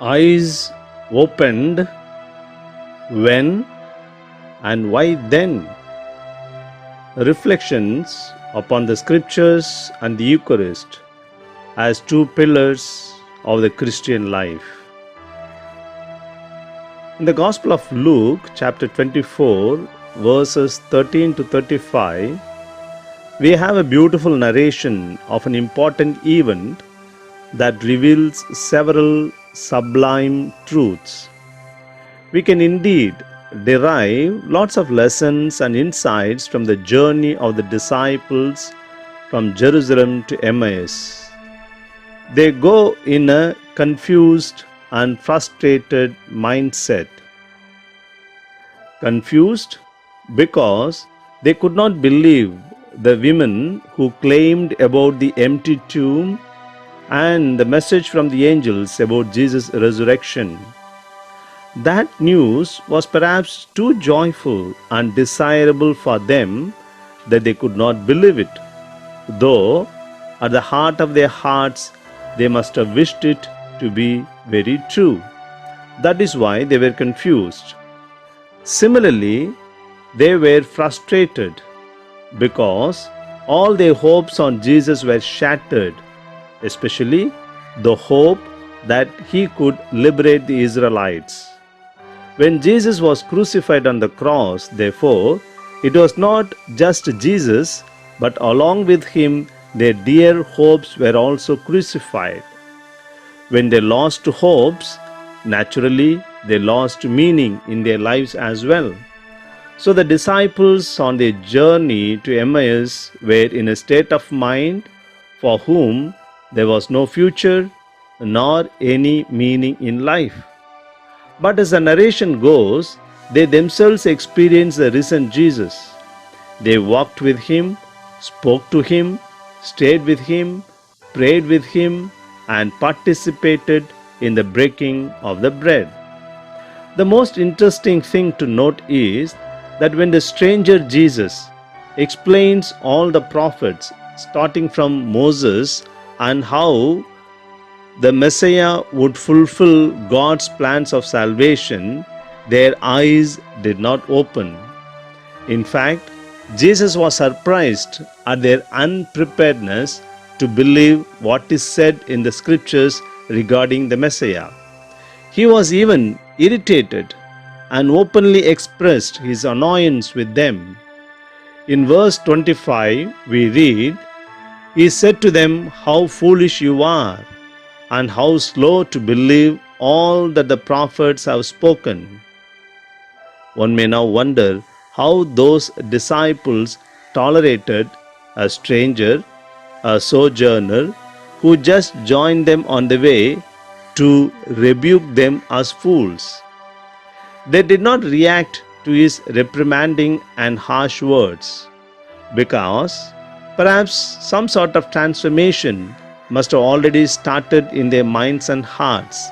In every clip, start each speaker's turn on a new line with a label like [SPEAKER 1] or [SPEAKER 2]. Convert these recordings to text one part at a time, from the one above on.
[SPEAKER 1] Eyes opened when and why then? Reflections upon the scriptures and the Eucharist as two pillars of the Christian life. In the Gospel of Luke, chapter 24, verses 13 to 35, we have a beautiful narration of an important event that reveals several sublime truths. We can indeed derive lots of lessons and insights from the journey of the disciples from Jerusalem to Emmaus. They go in a confused and frustrated mindset. Confused because they could not believe the women who claimed about the empty tomb and the message from the angels about Jesus' resurrection. That news was perhaps too joyful and desirable for them that they could not believe it, though at the heart of their hearts they must have wished it to be very true. That is why they were confused. Similarly, they were frustrated because all their hopes on Jesus were shattered, especially the hope that he could liberate the Israelites. When Jesus was crucified on the cross, therefore, it was not just Jesus, but along with him, their dear hopes were also crucified. When they lost hopes, naturally, they lost meaning in their lives as well. So the disciples on their journey to Emmaus were in a state of mind for whom there was no future nor any meaning in life. But as the narration goes, they themselves experienced the risen Jesus. They walked with him, spoke to him, stayed with him, prayed with him, and participated in the breaking of the bread. The most interesting thing to note is that when the stranger Jesus explains all the prophets, starting from Moses, and how the Messiah would fulfill God's plans of salvation, their eyes did not open. In fact, Jesus was surprised at their unpreparedness to believe what is said in the scriptures regarding the Messiah. He was even irritated and openly expressed his annoyance with them. In verse 25, we read, "He said to them, 'How foolish you are, and how slow to believe all that the prophets have spoken.'" One may now wonder how those disciples tolerated a stranger, a sojourner, who just joined them on the way to rebuke them as fools. They did not react to his reprimanding and harsh words because perhaps some sort of transformation must have already started in their minds and hearts.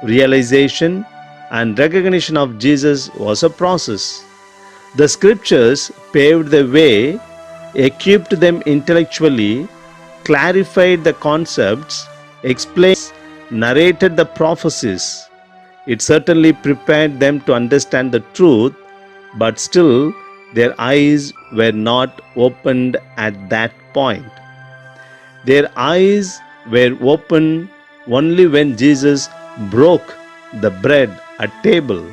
[SPEAKER 1] Realization and recognition of Jesus was a process. The scriptures paved the way, equipped them intellectually, clarified the concepts, explained, narrated the prophecies. It certainly prepared them to understand the truth, but still their eyes were not opened at that point. Their eyes were open only when Jesus broke the bread at table.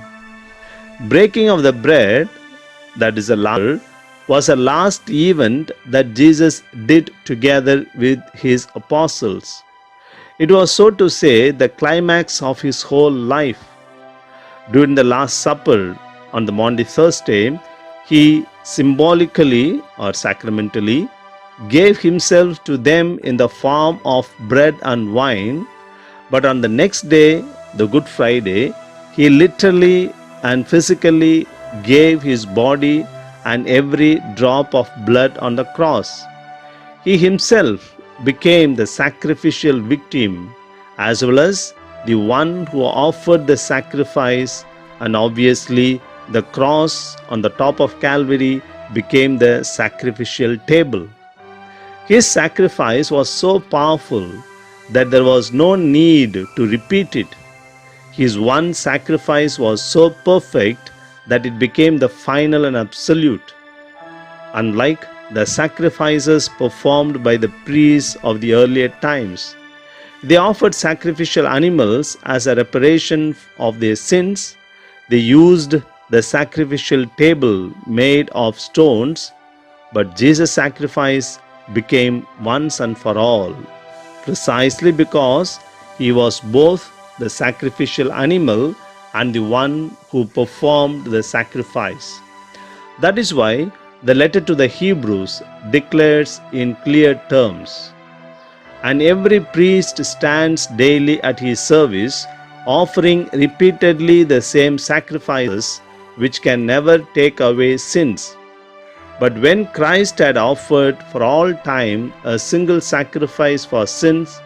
[SPEAKER 1] Breaking of the bread, that is was a last event that Jesus did together with his apostles. It was, so to say, the climax of his whole life. During the Last Supper on the Maundy Thursday, he symbolically or sacramentally gave himself to them in the form of bread and wine, but on the next day, the Good Friday, he literally and physically gave his body and every drop of blood on the cross. He himself became the sacrificial victim as well as the one who offered the sacrifice, and obviously the cross on the top of Calvary became the sacrificial table. His sacrifice was so powerful that there was no need to repeat it. His one sacrifice was so perfect that it became the final and absolute. Unlike the sacrifices performed by the priests of the earlier times, they offered sacrificial animals as a reparation of their sins. They used the sacrificial table made of stones, but Jesus' sacrifice became once and for all, precisely because he was both the sacrificial animal and the one who performed the sacrifice. That is why the letter to the Hebrews declares in clear terms, "And every priest stands daily at his service, offering repeatedly the same sacrifices which can never take away sins. But when Christ had offered for all time a single sacrifice for sins,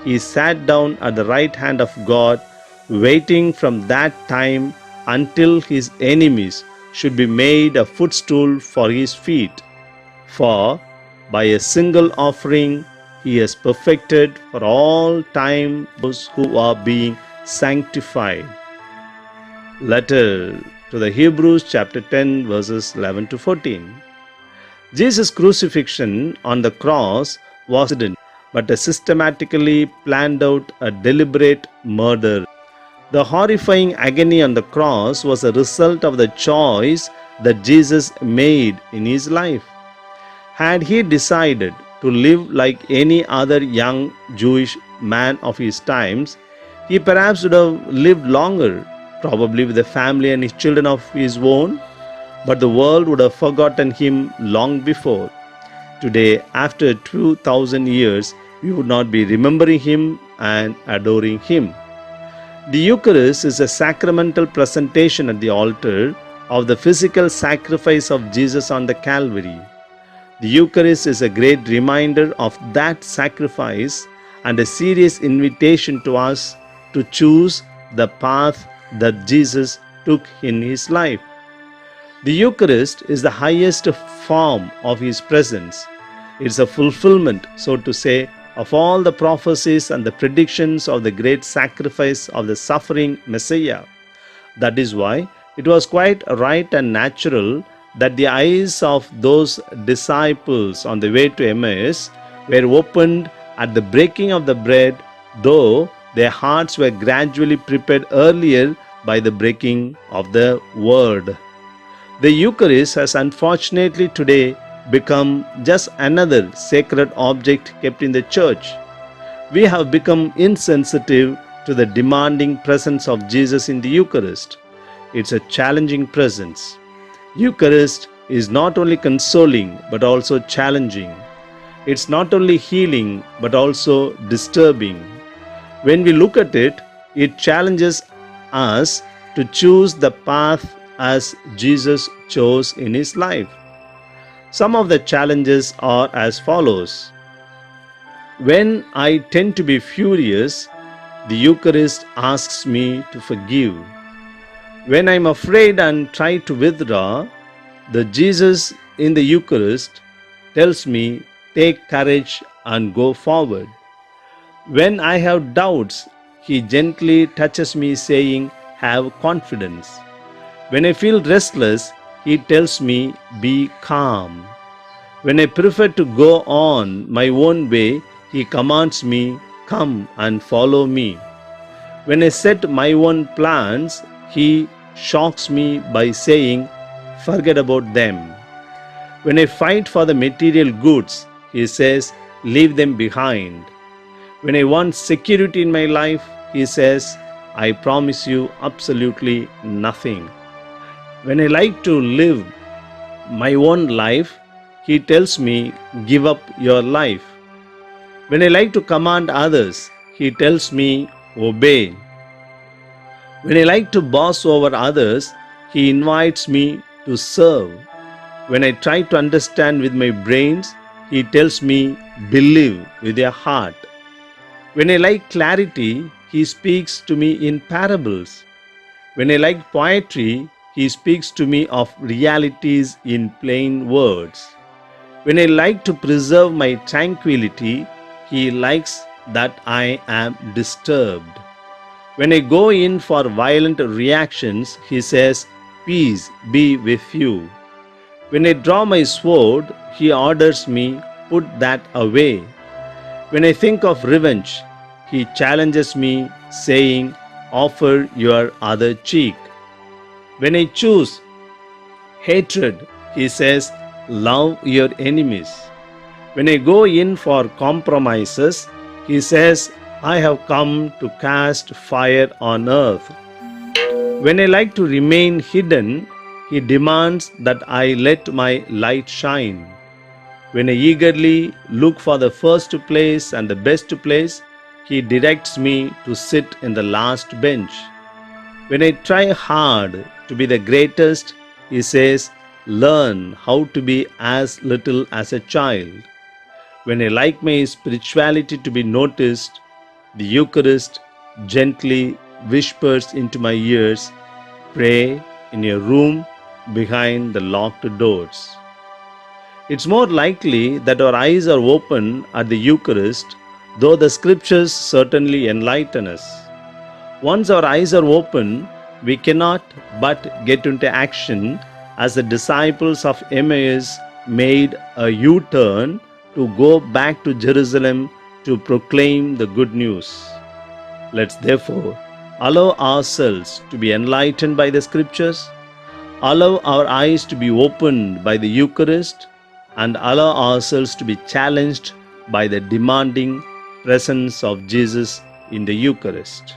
[SPEAKER 1] he sat down at the right hand of God, waiting from that time until his enemies should be made a footstool for his feet. For by a single offering he has perfected for all time those who are being sanctified." Letter to the Hebrews chapter 10 verses 11 to 14. Jesus' crucifixion on the cross was but a systematically planned out, a deliberate murder. The horrifying agony on the cross was a result of the choice that Jesus made in his life. Had he decided to live like any other young Jewish man of his times, he perhaps would have lived longer, probably with a family and his children of his own, but the world would have forgotten him long before. Today, after 2000 years, we would not be remembering him and adoring him. The Eucharist is a sacramental presentation at the altar of the physical sacrifice of Jesus on the Calvary. The Eucharist is a great reminder of that sacrifice and a serious invitation to us to choose the path that Jesus took in his life. The Eucharist is the highest form of his presence. It's a fulfillment, so to say, of all the prophecies and the predictions of the great sacrifice of the suffering Messiah. That is why it was quite right and natural that the eyes of those disciples on the way to Emmaus were opened at the breaking of the bread, though their hearts were gradually prepared earlier by the breaking of the word. The Eucharist has unfortunately today become just another sacred object kept in the church. We have become insensitive to the demanding presence of Jesus in the Eucharist. It's a challenging presence. Eucharist is not only consoling but also challenging. It's not only healing but also disturbing. When we look at it, it challenges us to choose the path as Jesus chose in his life. Some of the challenges are as follows. When I tend to be furious, the Eucharist asks me to forgive. When I am afraid and try to withdraw, the Jesus in the Eucharist tells me, take courage and go forward. When I have doubts, he gently touches me saying, have confidence. When I feel restless, he tells me, be calm. When I prefer to go on my own way, he commands me, come and follow me. When I set my own plans, he shocks me by saying, forget about them. When I fight for the material goods, he says, leave them behind. When I want security in my life, he says, I promise you absolutely nothing. When I like to live my own life, he tells me, give up your life. When I like to command others, he tells me, obey. When I like to boss over others, he invites me to serve. When I try to understand with my brains, he tells me, believe with your heart. When I like clarity, he speaks to me in parables. When I like poetry, he speaks to me of realities in plain words. When I like to preserve my tranquility, he likes that I am disturbed. When I go in for violent reactions, He says, "Peace be with you." When I draw my sword, He orders me, "Put that away." When I think of revenge, He challenges me, saying, "Offer your other cheek." When I choose hatred, He says, "Love your enemies." When I go in for compromises, He says, "I have come to cast fire on earth." When I like to remain hidden, He demands that I let my light shine. When I eagerly look for the first place and the best place, He directs me to sit in the last bench. When I try hard to be the greatest, He says, "Learn how to be as little as a child." When I like my spirituality to be noticed, the Eucharist gently whispers into my ears, "Pray in your room behind the locked doors." It's more likely that our eyes are open at the Eucharist, though the scriptures certainly enlighten us. Once our eyes are open, we cannot but get into action, as the disciples of Emmaus made a U turn to go back to Jerusalem to proclaim the good news. Let's therefore allow ourselves to be enlightened by the scriptures, allow our eyes to be opened by the Eucharist, and allow ourselves to be challenged by the demanding presence of Jesus in the Eucharist.